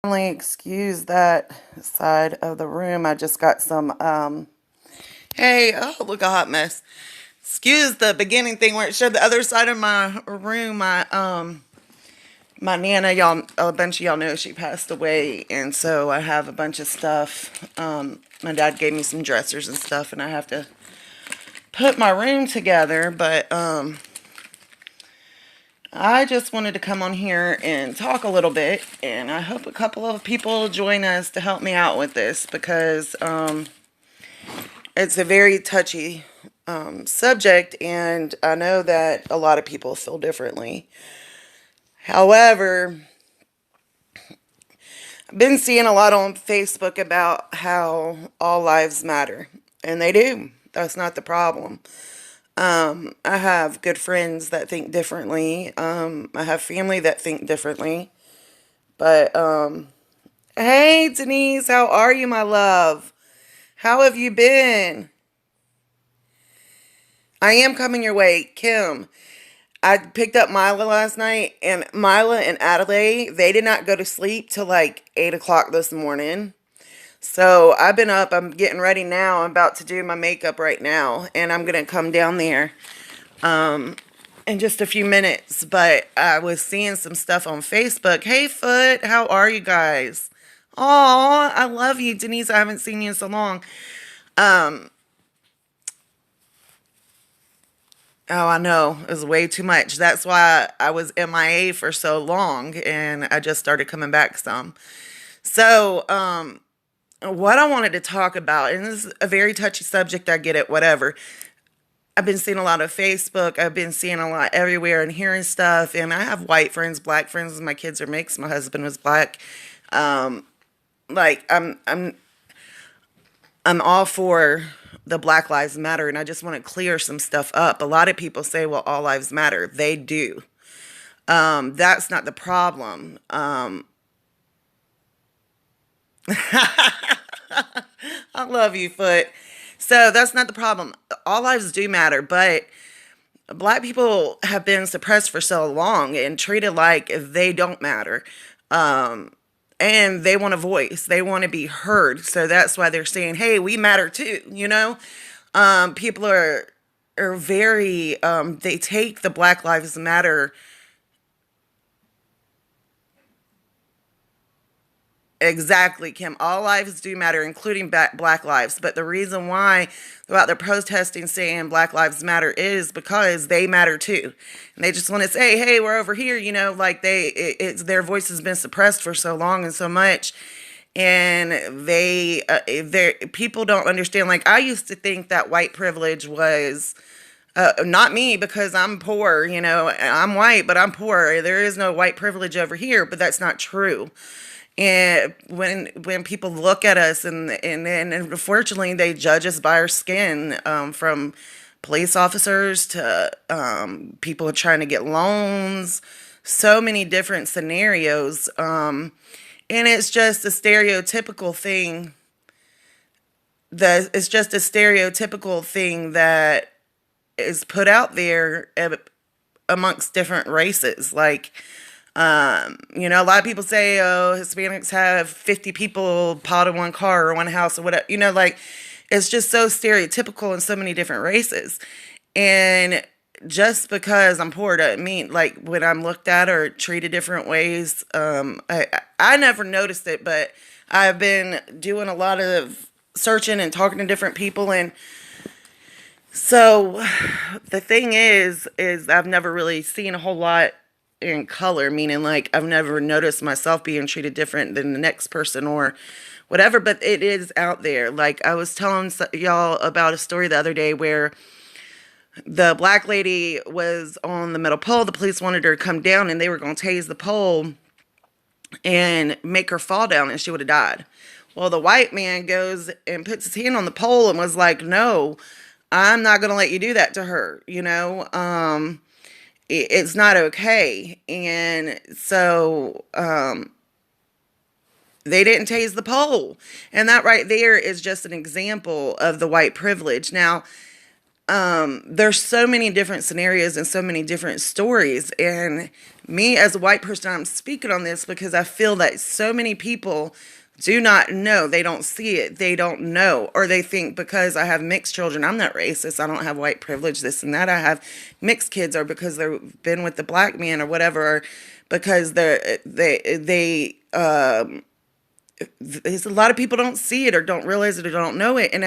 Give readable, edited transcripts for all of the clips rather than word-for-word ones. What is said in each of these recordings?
Only excuse that side of the room. I just got some hey, oh look, a hot mess. Excuse the beginning thing where it showed the other side of my room. My nana, y'all, a bunch of y'all know she passed away, and so I have a bunch of stuff. My dad gave me some dressers and stuff, and I have to put my room together, but I just wanted to come on here and talk a little bit, and I hope a couple of people join us to help me out with this because it's a very touchy subject, and I know that a lot of people feel differently. However, I've been seeing a lot on Facebook about how all lives matter, and they do. That's not the problem. I have good friends that think differently. I have family that think differently. But, hey, Denise, how are you, my love? How have you been? I am coming your way, Kim. I picked up Mila last night, and Mila and Adelaide, they did not go to sleep till like 8 o'clock this morning. So I've been up, I'm getting ready now. I'm about to do my makeup right now, and I'm going to come down there in just a few minutes. But I was seeing some stuff on Facebook. Hey, Foot, how are you guys? Aw, I love you, Denise. I haven't seen you in so long. Um, oh, I know. It was way too much. That's why I was MIA for so long, and I just started coming back some. So, what I wanted to talk about, and this is a very touchy subject, I get it, whatever. I've been seeing a lot of Facebook. I've been seeing a lot everywhere and hearing stuff. And I have white friends, black friends. My kids are mixed. My husband was black. Um, like I'm all for the Black Lives Matter, and I just want to clear some stuff up. A lot of people say, "Well, all lives matter." They do. That's not the problem. I love you, Foot. So that's not the problem. All lives do matter, but black people have been suppressed for so long and treated like they don't matter. Um, and they want a voice. They want to be heard. So that's why they're saying, "Hey, we matter too." People are very they take the Black Lives Matter. Exactly, Kim. All lives do matter, including black lives. But the reason why about the protesting saying Black Lives Matter is because they matter too. And they just want to say, "Hey, we're over here." Like it's their voice has been suppressed for so long and so much. And they people don't understand. Like, I used to think that white privilege was not me, because I'm poor. I'm white, but I'm poor. There is no white privilege over here, but that's not true. And when people look at us, and unfortunately they judge us by our skin, from police officers to people trying to get loans, so many different scenarios, and it's just a stereotypical thing. That it's just a stereotypical thing that is put out there amongst different races. Like, a lot of people say, "Oh, Hispanics have 50 people piled in one car or one house or whatever." Like, it's just so stereotypical in so many different races. And just because I'm poor doesn't mean, like, when I'm looked at or treated different ways. I never noticed it, but I've been doing a lot of searching and talking to different people, and so the thing is I've never really seen a whole lot in color, meaning like I've never noticed myself being treated different than the next person or whatever, but it is out there. Like, I was telling y'all about a story the other day where the black lady was on the metal pole. The police wanted her to come down, and they were going to tase the pole and make her fall down, and she would have died. Well, the white man goes and puts his hand on the pole and was like, "No, I'm not going to let you do that to her." It's not okay. And so they didn't tase the pole. And that right there is just an example of the white privilege. Now, there's so many different scenarios and so many different stories. And me as a white person, I'm speaking on this because I feel that so many people do not know. They don't see it. They don't know. Or they think because I have mixed children, I'm not racist. I don't have white privilege, this and that. I have mixed kids, or because they've been with the black man or whatever, or because there's a lot of people don't see it or don't realize it or don't know it. And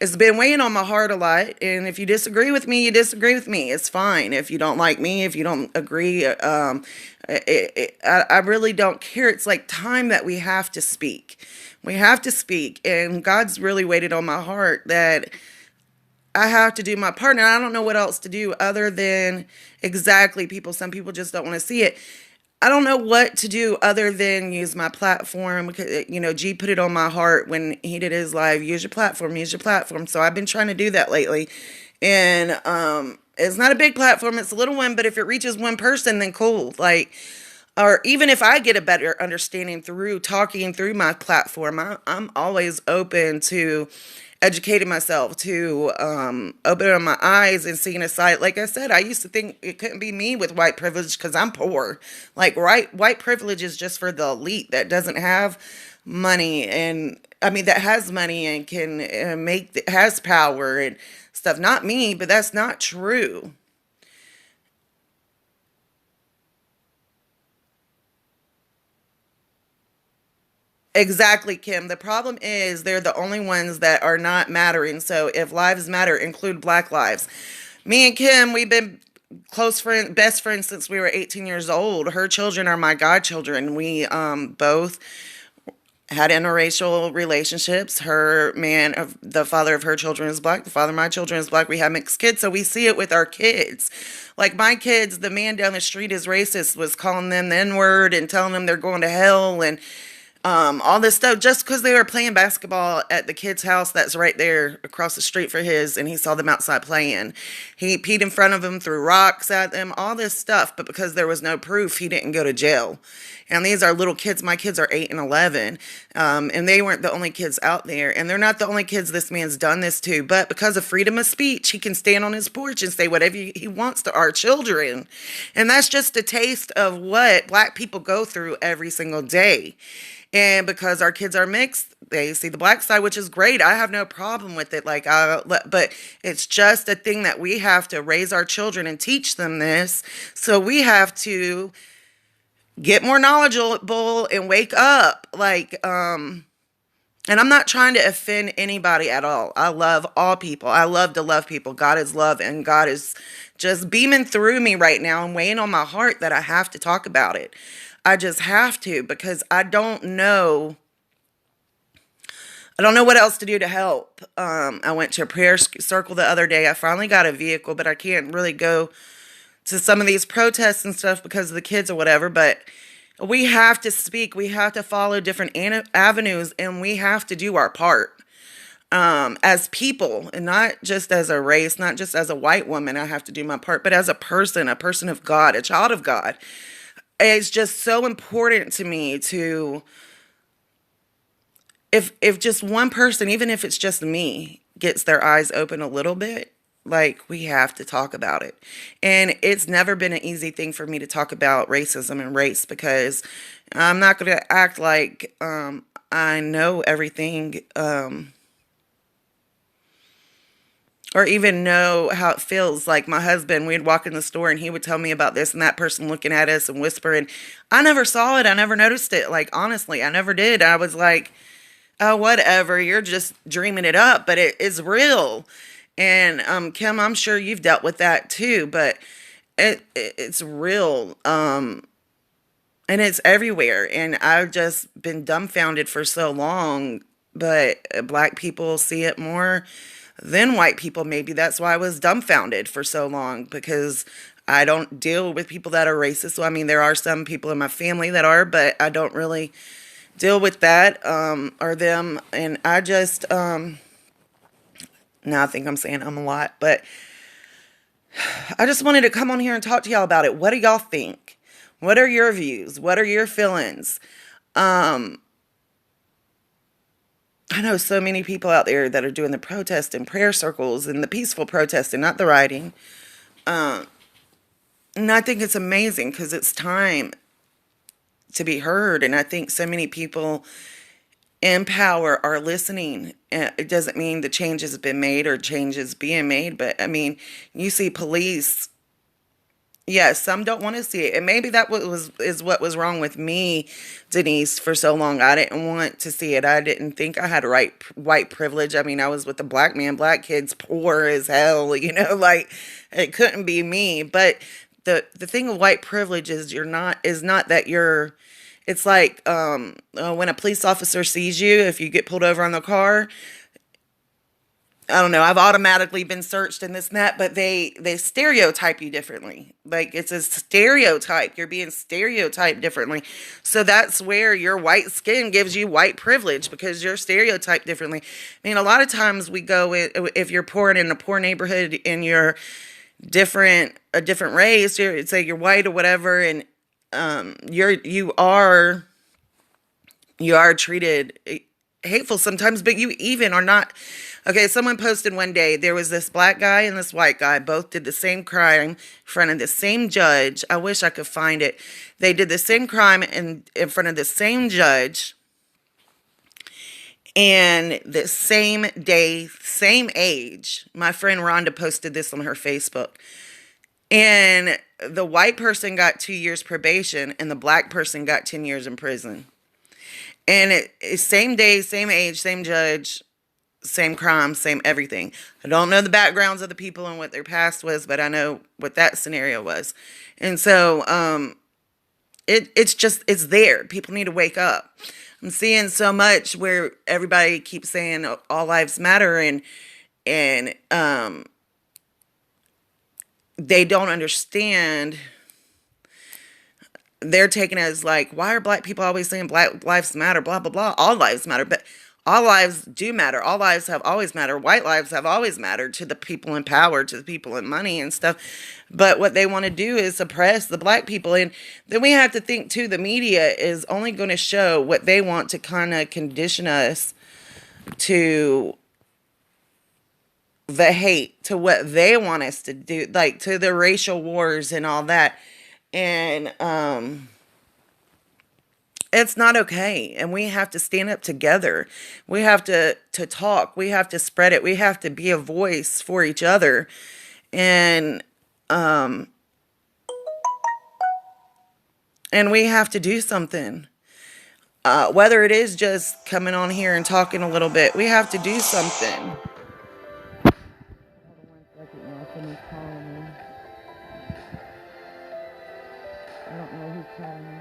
it's been weighing on my heart a lot. And if you disagree with me, you disagree with me. It's fine. If you don't like me, if you don't agree, I really don't care. It's like time that we have to speak. We have to speak. And God's really weighted on my heart that I have to do my part. And I don't know what else to do other than exactly some people just don't want to see it. I don't know what to do other than use my platform because, G put it on my heart when he did his live, use your platform, use your platform. So I've been trying to do that lately. And it's not a big platform, it's a little one, but if it reaches one person, then cool. Or even if I get a better understanding through talking through my platform, I'm always open to educating myself, to opening my eyes and seeing a side. Like I said, I used to think it couldn't be me with white privilege because I'm poor. Like, white privilege is just for the elite that doesn't have money, and that has money and can has power and stuff. Not me, but that's not true. Exactly, Kim. The problem is they're the only ones that are not mattering. So if lives matter, include black lives. Me and Kim, we've been close friends, best friends since we were 18 years old. Her children are my godchildren. We both had interracial relationships. The father of her children is black. The father of my children is black. We have mixed kids, so we see it with our kids. Like my kids, the man down the street is racist, was calling them the N-word and telling them they're going to hell and all this stuff just because they were playing basketball at the kid's house that's right there across the street for his, and he saw them outside playing. He peed in front of them, threw rocks at them, all this stuff, but because there was no proof, he didn't go to jail. And these are little kids. My kids are 8 and 11, and they weren't the only kids out there, and they're not the only kids this man's done this to, but because of freedom of speech, he can stand on his porch and say whatever he wants to our children. And that's just a taste of what black people go through every single day. And because our kids are mixed, they see the black side, which is great. I have no problem with it. But it's just a thing that we have to raise our children and teach them this. So we have to get more knowledgeable and wake up. And I'm not trying to offend anybody at all. I love all people. I love to love people. God is love, and God is just beaming through me right now and weighing on my heart that I have to talk about it. I just have to, because I don't know what else to do to help. I went to a prayer circle the other day. I finally got a vehicle, but I can't really go to some of these protests and stuff because of the kids or whatever. But we have to speak. We have to follow different avenues, and we have to do our part as people, and not just as a race, not just as a white woman. I have to do my part, but as a person of God, a child of God. It's just so important to me to, if just one person, even if it's just me, gets their eyes open a little bit, we have to talk about it. And it's never been an easy thing for me to talk about racism and race, because I'm not going to act like I know everything, or even know how it feels. Like my husband, we'd walk in the store and he would tell me about this and that person looking at us and whispering. I never saw it. I never noticed it. Honestly, I never did. I was like, oh, whatever. You're just dreaming it up, but it is real. And Kim, I'm sure you've dealt with that too, but it's real. And it's everywhere. And I've just been dumbfounded for so long, but black people see it more than white people. Maybe that's why I was dumbfounded for so long, because I don't deal with people that are racist. So, there are some people in my family that are, but I don't really deal with that or them. And I just, now I think I'm saying a lot, but I just wanted to come on here and talk to y'all about it. What do y'all think? What are your views? What are your feelings? I know so many people out there that are doing the protest and prayer circles and the peaceful protest and not the rioting. And I think it's amazing because it's time to be heard. And I think so many people in power are listening. It doesn't mean the change has been made or change is being made, but I mean, you see police. Yes, some don't want to see it, and maybe that is what was wrong with me, Denise, for so long. I didn't want to see it. I didn't think I had right white privilege. I mean, I was with a black man, black kids, poor as hell. Like it couldn't be me. But the thing of white privilege is not that you're. It's like when a police officer sees you, if you get pulled over on the car, I don't know. I've automatically been searched and this and that, but they stereotype you differently. Like it's a stereotype. You're being stereotyped differently. So that's where your white skin gives you white privilege because you're stereotyped differently. I mean, a lot of times we go if you're poor and in a poor neighborhood and you're a different race, say you're white or whatever, and you are treated hateful sometimes, but you even are not. Okay, someone posted one day there was this black guy and this white guy both did the same crime in front of the same judge. I wish I could find it. They did the same crime in front of the same judge and the same day, same age. My friend Rhonda posted this on her Facebook. And the white person got 2 years probation and the black person got 10 years in prison. And it's same day, same age, same judge, same crime, same everything. I don't know the backgrounds of the people and what their past was, but I know what that scenario was. And so it's there. People need to wake up. I'm seeing so much where everybody keeps saying all lives matter and they don't understand. They're taken as like, why are black people always saying black lives matter, blah, blah, blah. All lives matter. But all lives do matter. All lives have always mattered. White lives have always mattered to the people in power, to the people in money and stuff. But what they want to do is suppress the black people. And then we have to think, too, the media is only going to show what they want to kind of condition us to the hate, to what they want us to do, like to the racial wars and all that. And it's not okay. And we have to stand up together. We have to talk. We have to spread it. We have to be a voice for each other. And we have to do something. Whether it is just coming on here and talking a little bit, we have to do something. Hold on 1 second now. Someone's calling me. I don't know who's calling me.